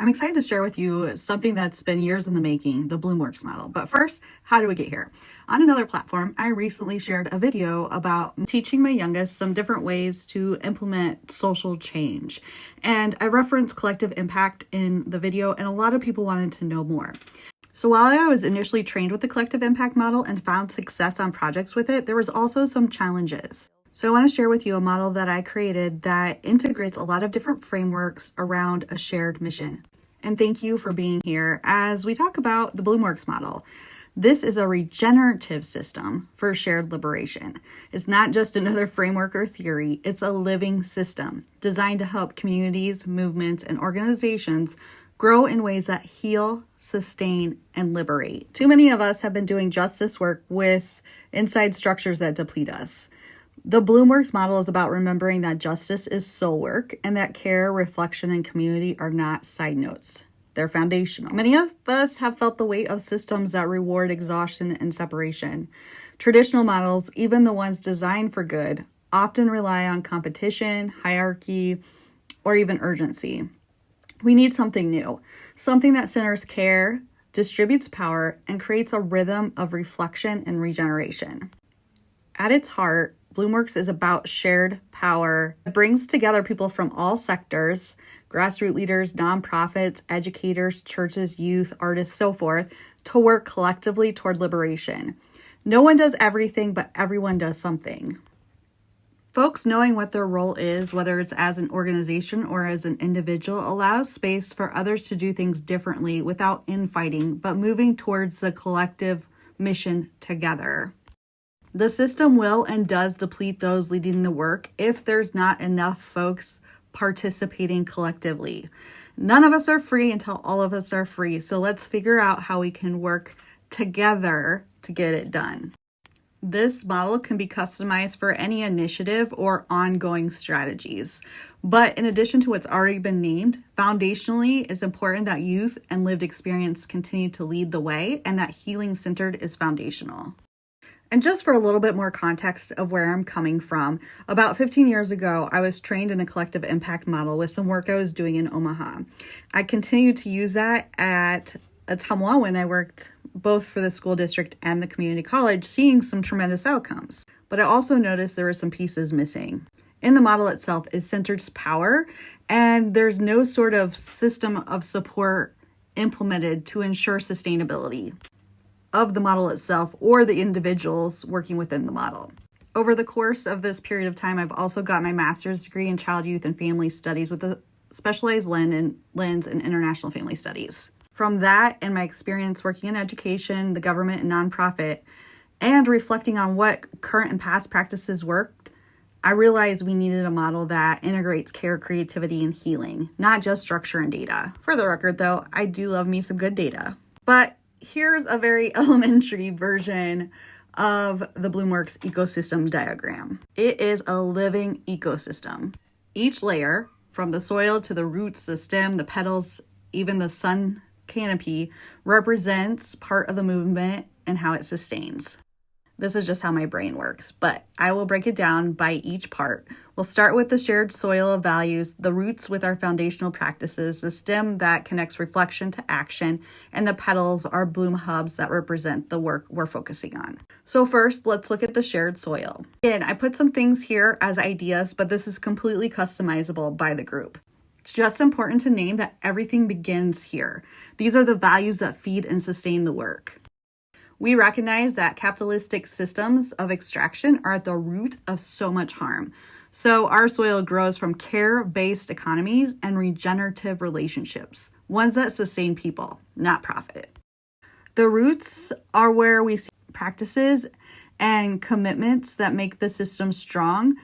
I'm excited to share with you something that's been years in the making, the Bloomworks model. But first, how do we get here? On another platform, I recently shared a video about teaching my youngest some different ways to implement social change. And I referenced collective impact in the video, and a lot of people wanted to know more. So while I was initially trained with the collective impact model and found success on projects with it, there was also some challenges. So I want to share with you a model that I created that integrates a lot of different frameworks around a shared mission. And thank you for being here as we talk about the Bloomworks model. This is a regenerative system for shared liberation. It's not just another framework or theory, it's a living system designed to help communities, movements, and organizations grow in ways that heal, sustain, and liberate. Too many of us have been doing justice work with inside structures that deplete us. The Bloomworks model is about remembering that justice is soul work and that care, reflection, and community are not side notes. They're foundational. Many of us have felt the weight of systems that reward exhaustion and separation. Traditional models, even the ones designed for good, often rely on competition, hierarchy, or even urgency. We need something new, something that centers care, distributes power, and creates a rhythm of reflection and regeneration. At its heart, Bloomworks is about shared power. It brings together people from all sectors, grassroots leaders, nonprofits, educators, churches, youth, artists, so forth, to work collectively toward liberation. No one does everything, but everyone does something. Folks knowing what their role is, whether it's as an organization or as an individual, allows space for others to do things differently without infighting, but moving towards the collective mission together. The system will and does deplete those leading the work if there's not enough folks participating collectively. None of us are free until all of us are free. So let's figure out how we can work together to get it done. This model can be customized for any initiative or ongoing strategies. But in addition to what's already been named, foundationally, it's important that youth and lived experience continue to lead the way and that healing centered is foundational. And just for a little bit more context of where I'm coming from, about 15 years ago, I was trained in the collective impact model with some work I was doing in Omaha. I continued to use that at Ottumwa when I worked both for the school district and the community college, seeing some tremendous outcomes. But I also noticed there were some pieces missing. In the model itself, it centers power, and there's no sort of system of support implemented to ensure sustainability of the model itself or the individuals working within the model. Over the course of this period of time, I've also got my master's degree in child, youth, and family studies with a specialized lens in international family studies. From that and my experience working in education, the government, and nonprofit, and reflecting on what current and past practices worked, I realized we needed a model that integrates care, creativity, and healing, not just structure and data. For the record, though, I do love me some good data. But here's a very elementary version of the Bloomworks ecosystem diagram. It is a living ecosystem. Each layer, from the soil to the roots, the stem, the petals, even the sun canopy, represents part of the movement and how it sustains. This is just how my brain works, but I will break it down by each part. We'll start with the shared soil of values, the roots with our foundational practices, the stem that connects reflection to action, and the petals are bloom hubs that represent the work we're focusing on. So first, let's look at the shared soil. Again, I put some things here as ideas, but this is completely customizable by the group. It's just important to name that everything begins here. These are the values that feed and sustain the work. We recognize that capitalistic systems of extraction are at the root of so much harm. So our soil grows from care-based economies and regenerative relationships, ones that sustain people, not profit. The roots are where we see practices and commitments that make the system strong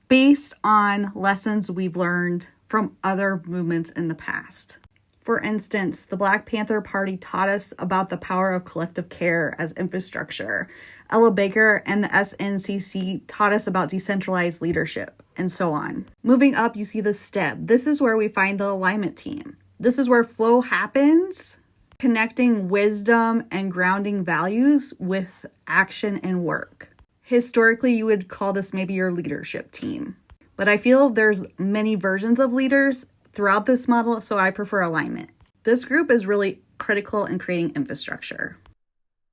based on lessons we've learned from other movements in the past. For instance, the Black Panther Party taught us about the power of collective care as infrastructure. Ella Baker and the SNCC taught us about decentralized leadership, and so on. Moving up, you see the STEM. This is where we find the alignment team. This is where flow happens, connecting wisdom and grounding values with action and work. Historically, you would call this maybe your leadership team. But I feel there's many versions of leaders throughout this model, so I prefer alignment. This group is really critical in creating infrastructure.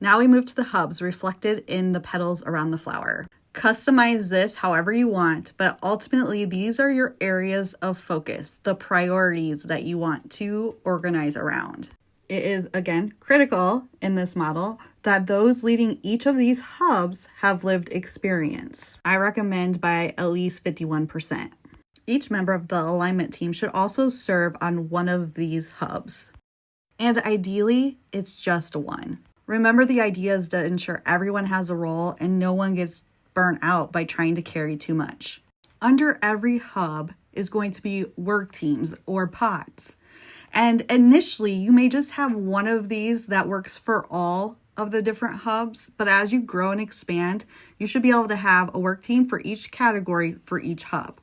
Now we move to the hubs reflected in the petals around the flower. Customize this however you want, but ultimately these are your areas of focus, the priorities that you want to organize around. It is, again, critical in this model that those leading each of these hubs have lived experience. I recommend by at least 51%. Each member of the alignment team should also serve on one of these hubs. And ideally, it's just one. Remember, the idea is to ensure everyone has a role and no one gets burnt out by trying to carry too much. Under every hub is going to be work teams or pods. And initially, you may just have one of these that works for all of the different hubs, but as you grow and expand, you should be able to have a work team for each category for each hub.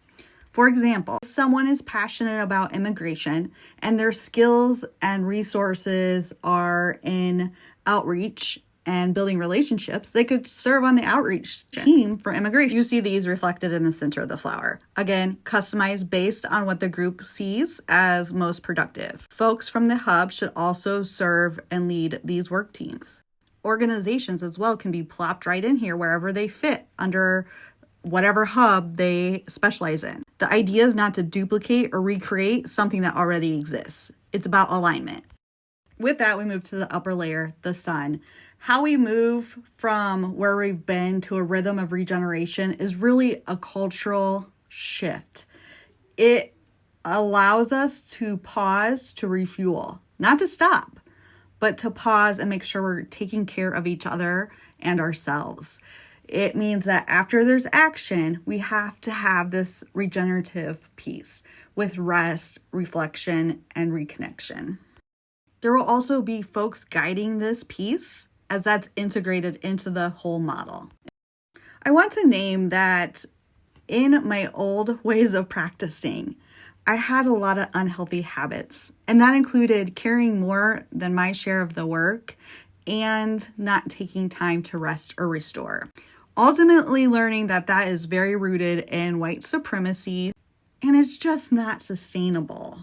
For example, if someone is passionate about immigration and their skills and resources are in outreach and building relationships, they could serve on the outreach team for immigration. You see these reflected in the center of the flower. Again, customized based on what the group sees as most productive. Folks from the hub should also serve and lead these work teams. Organizations as well can be plopped right in here wherever they fit under whatever hub they specialize in. The idea is not to duplicate or recreate something that already exists. It's about alignment. With that, we move to the upper layer, the sun. How we move from where we've been to a rhythm of regeneration is really a cultural shift. It allows us to pause to refuel, not to stop, but to pause and make sure we're taking care of each other and ourselves. It means that after there's action, we have to have this regenerative piece with rest, reflection, and reconnection. There will also be folks guiding this piece as that's integrated into the whole model. I want to name that in my old ways of practicing, I had a lot of unhealthy habits, and that included carrying more than my share of the work and not taking time to rest or restore. Ultimately learning that that is very rooted in white supremacy and it's just not sustainable.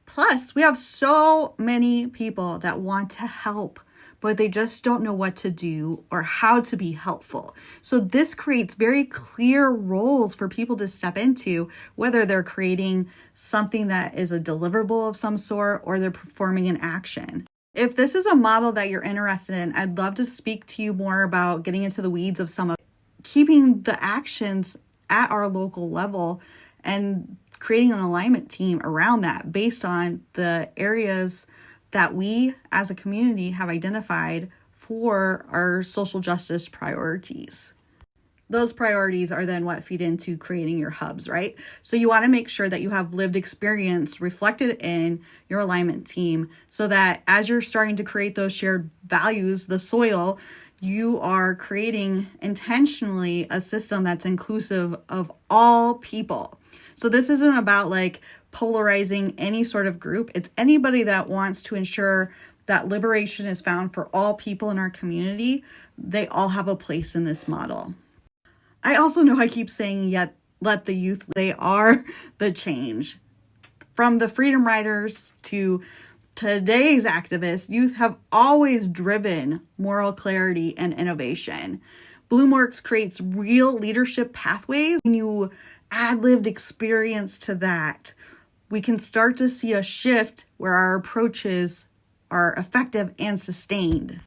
Plus, we have so many people that want to help, but they just don't know what to do or how to be helpful. So this creates very clear roles for people to step into, whether they're creating something that is a deliverable of some sort or they're performing an action. If this is a model that you're interested in, I'd love to speak to you more about getting into the weeds of some of keeping the actions at our local level and creating an alignment team around that based on the areas that we as a community have identified for our social justice priorities. Those priorities are then what feed into creating your hubs, right? So you want to make sure that you have lived experience reflected in your alignment team so that as you're starting to create those shared values, the soil, you are creating intentionally a system that's inclusive of all people. So this isn't about like polarizing any sort of group. It's anybody that wants to ensure that liberation is found for all people in our community. They all have a place in this model. I also know I keep saying, yet let the youth, they are the change. From the freedom riders to today's activists, youth have always driven moral clarity and innovation. Bloomworks creates real leadership pathways. When you add lived experience to that, we can start to see a shift where our approaches are effective and sustained.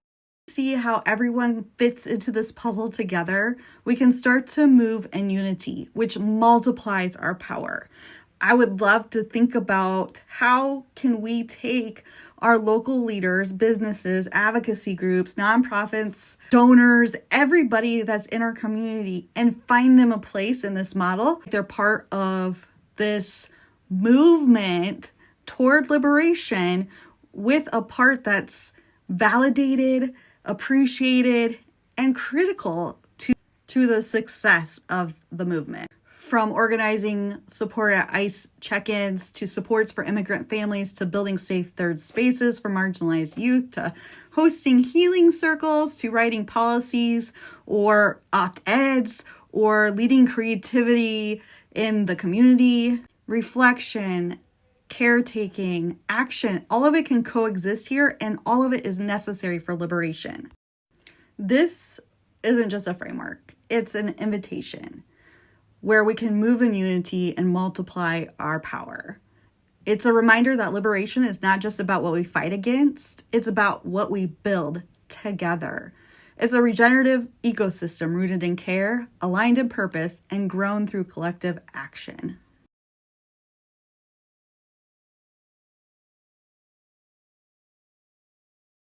See how everyone fits into this puzzle together, we can start to move in unity, which multiplies our power. I would love to think about how can we take our local leaders, businesses, advocacy groups, nonprofits, donors, everybody that's in our community and find them a place in this model. They're part of this movement toward liberation with a part that's validated, appreciated, and critical to the success of the movement. From organizing support at ICE check-ins to supports for immigrant families to building safe third spaces for marginalized youth to hosting healing circles to writing policies or opt-eds or leading creativity in the community, reflection caretaking, action, all of it can coexist here, and all of it is necessary for liberation. This isn't just a framework, it's an invitation where we can move in unity and multiply our power. It's a reminder that liberation is not just about what we fight against, it's about what we build together. It's a regenerative ecosystem rooted in care, aligned in purpose, and grown through collective action.